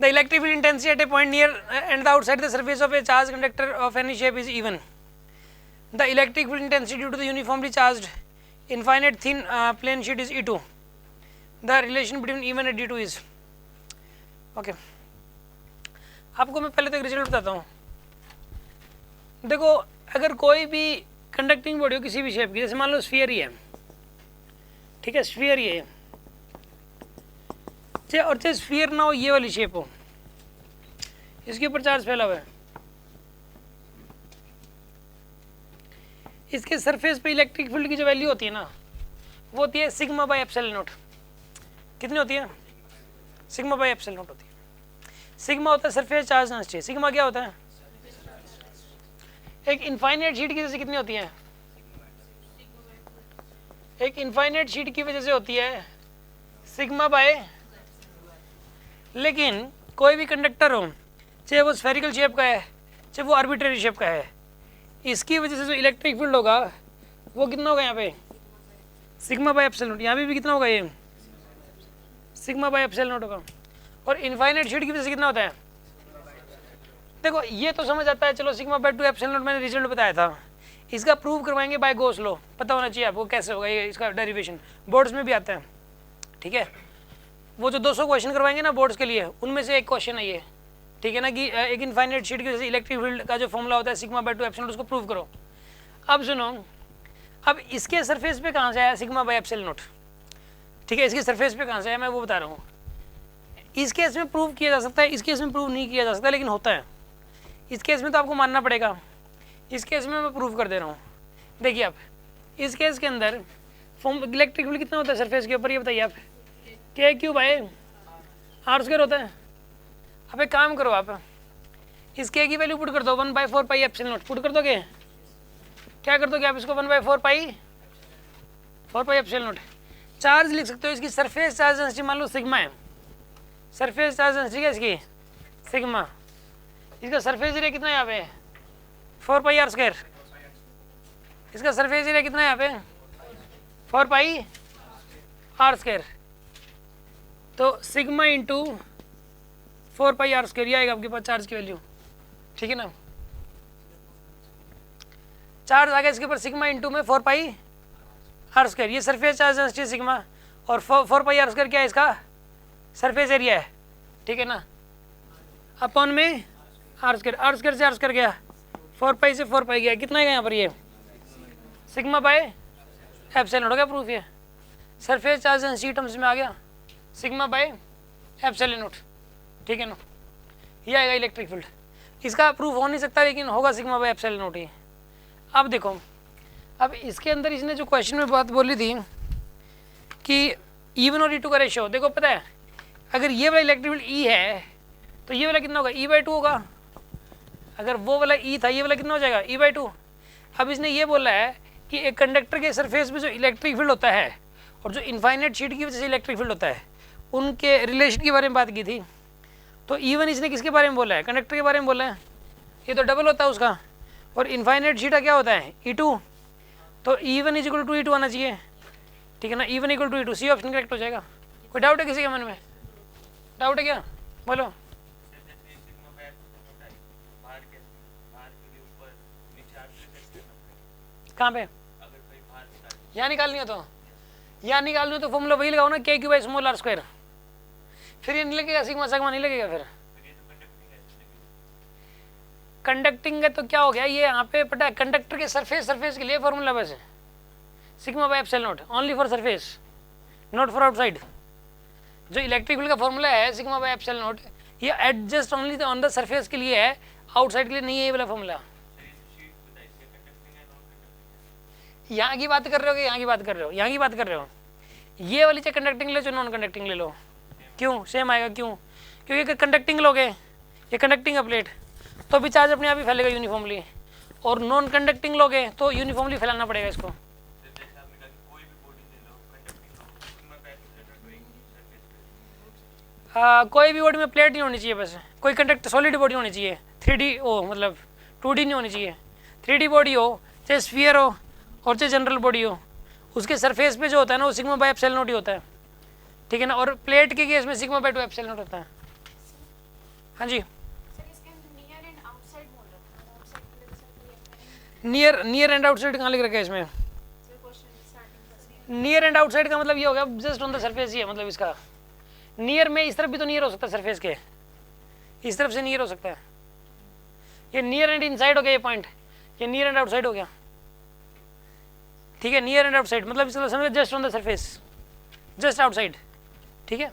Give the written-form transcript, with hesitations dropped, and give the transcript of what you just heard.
The electric field intensity at a point near and the outside the surface of a charge conductor of any shape is even. The electric field intensity due to the uniformly charged infinite thin plane sheet is E2. The relation between E1 and D2 is. Okay, आपको मैं पहले तो एक result बताता हूँ. देखो, अगर कोई भी कंडक्टिंग बॉडी हो किसी भी शेप की, जैसे मान लो स्फीयर ही है, ठीक है, स्फीयर ही है, और चाहे स्फीयर ना हो, ये वाली शेप हो, इसके ऊपर चार्ज फैला हुआ है, इसके सरफेस पे इलेक्ट्रिक फील्ड की जो वैल्यू होती है ना, वो होती है सिग्मा बाय एप्सिलॉन नॉट. कितनी होती है? सिग्मा बाय एप्सिलॉन नॉट होती है. सिग्मा होता है सरफेस चार्ज डेंसिटी. सिग्मा क्या होता है? एक इनफाइनाइट शीट की वजह से कितनी होती है? एक इनफाइनाइट शीट की वजह से होती है सिग्मा बाय. लेकिन कोई भी कंडक्टर हो, चाहे वो स्फेरिकल शेप का है, चाहे वो आर्बिट्रेरी शेप का है, इसकी वजह से जो इलेक्ट्रिक फील्ड होगा वो कितना होगा यहाँ पे? Sigma by epsilon not. यहाँ पे भी कितना होगा? ये सिग्मा बाय एप्सिलॉन नॉट होगा. और इनफाइनाइट शीट की वजह से कितना होता है? देखो, ये तो समझ आता है, चलो सिग्मा बाय 2 एप्सिलॉन नॉट मैंने रिजल्ट बताया था. इसका प्रूव करवाएंगे बाय गॉस लॉ. पता होना चाहिए आपको कैसे होगा ये, इसका डेरिवेशन बोर्ड्स में भी आता है. ठीक है, वो जो 200 क्वेश्चन करवाएंगे ना बोर्ड्स के लिए, उनमें से एक क्वेश्चन है ये. ठीक है ना, कि एक इनफाइनाइट शीट की वजह से इलेक्ट्रिक फील्ड का जो फॉर्मूला होता है सिग्मा बाय 2 एप्सिलॉन नॉट, उसको प्रूव करो. अब सुनो, अब इसके सरफेस पे कहाँ से आया सिग्मा बाय एप्सिलॉन नॉट? ठीक है, इसके सरफेस पे कहाँ से आया मैं वो बता रहा हूँ. इस केस में प्रूव किया जा सकता है, इस केस में प्रूव नहीं किया जा सकता, लेकिन होता है. इस केस में तो आपको मानना पड़ेगा, इस केस में मैं प्रूव कर दे रहा हूँ. देखिए आप, इस केस के अंदर फॉर्म इलेक्ट्रिक फील्ड कितना होता है सरफेस के ऊपर, ये बताइए आप? K³ बाय R² होता है. अब एक काम करो, आप इस K की वैल्यू पुट कर दो 1/4 पाई एप्सिलॉन नॉट. पुट कर दोगे? क्या कर दोगे आप इसको? 1/4 पाई एप्सिलॉन नॉट. चार्ज लिख सकते हो, इसकी सरफेस चार्ज डेंसिटी मान लो सिग्मा है. सरफेस चार्ज डेंसिटी है इसकी सिग्मा. इसका सरफेस एरिया कितना है यहाँ पे? 4 पाई R². इसका सरफेस एरिया कितना है यहाँ पे? 4 पाई R². तो सिग्मा इंटू 4 पाई R² ये आएगा आपके पास चार्ज की वैल्यू. ठीक है ना, चार्ज आ गया इसके ऊपर सिग्मा इंटू में 4 पाई R². ये सरफेस चार्ज डेंसिटी सिग्मा, और 4 पाई R² क्या है? इसका सरफेस एरिया है. ठीक है ना, अपॉन में R² से R² गया, 4 पाई से 4 पाई गया, कितना है यहाँ पर? ये सिग्मा बाय एप्सिलॉन हो गया प्रूफ. ये सरफेस चार्ज डेंसिटी टर्म्स में आ गया सिग्मा बाय एप्सिलॉन नॉट. ठीक है ना, ये आएगा इलेक्ट्रिक फील्ड. इसका प्रूफ हो नहीं सकता, लेकिन होगा सिग्मा बाय एप्सिलॉन नॉट ही. अब देखो, अब इसके अंदर इसने जो क्वेश्चन में बात बोली थी कि E1 और E2 का रेशियो, देखो पता है, अगर ये वाला इलेक्ट्रिक फील्ड E है तो ये वाला कितना होगा? E/2 होगा. अगर वो वाला E था, ये वाला कितना हो जाएगा? E/2. अब इसने ये बोला है कि एक कंडक्टर के सरफेस में जो इलेक्ट्रिक फील्ड होता है और जो इनफाइनाइट शीट की वजह से इलेक्ट्रिक फील्ड होता है, उनके रिलेशन के बारे में बात की थी. तो E1 इसने किसके बारे में बोला है? कंडक्टर के बारे में बोला है. ये तो डबल होता है उसका. और इनफाइनाइट शीट का क्या होता है? E2. तो E1 = E2 आना चाहिए. ठीक है ना, E1 = E2. C option correct हो जाएगा. कोई डाउट है किसी के मन में? डाउट है क्या? बोलो. कहाँ पे? यहाँ निकालनी हो तो फॉर्मूला वही लगाओ ना, K³ बाय स्मॉल R². फिर ये नहीं लगेगा सिग्मा सिग्मा नहीं लगेगा. फिर कंडक्टिंग है तो क्या हो गया? ये यहाँ पे पता है, कंडक्टर के सरफेस के लिए फॉर्मूला बस है sigma by epsilon not, only for surface, not for outside. जो इलेक्ट्रिक फील्ड का फॉर्मूला है सिग्मा बाय एप्सिलॉन नॉट, ये adjust only on the surface के लिए है, आउटसाइड के लिए नहीं है ये वाला फॉर्मूला. यहाँ की बात कर रहे हो कि यहाँ की बात कर रहे हो? यहाँ की बात कर रहे हो. ये वाली चाहे कंडक्टिंग ले, चाहे नॉन कंडक्टिंग ले लो, क्यों सेम आएगा? क्यों? क्योंकि कंडक्टिंग लोगे, ये कंडक्टिंग है प्लेट, तो भी चार्ज अपने आप ही फैलेगा यूनिफॉर्मली. और नॉन कंडक्टिंग लोगे तो यूनिफॉर्मली फैलाना पड़ेगा इसको. कोई भी बॉडी में प्लेट नहीं होनी चाहिए, बस कोई कंडक्ट सॉलिड बॉडी होनी चाहिए. 3D हो, मतलब 2D नहीं होनी चाहिए. 3D बॉडी हो, चाहे स्फीयर हो और चाहे जनरल बॉडी हो, उसके सरफेस पे जो होता है ना वो सिग्मा बाय एप्सिलॉन नॉट ही होता है. ठीक है ना, और प्लेट के केस में सिग्मा बाय 2 एप्सिलॉन नॉट होता है. हाँ जी, सर इसके नियर एंड आउटसाइड बोल रखा है, आउटसाइड के लिए सर कोई मैंने नियर एंड आउटसाइड कहाँ लिख रखा है इसमें? सर क्वेश्चन स्टार्टिंग कर नियर एंड आउटसाइड का मतलब ये होगा जस्ट ऑन द सरफेस ही है, मतलब इसका नियर में इस तरफ भी तो नियर हो सकता है सरफेस के, इस तरफ से नियर हो सकता है। ये नियर एंड इनसाइड हो गया ये पॉइंट, ये नियर एंड आउटसाइड हो गया, ठीक है। नियर एंड आउटसाइड मतलब इसका समझ just on the surface, just outside, ठीक है।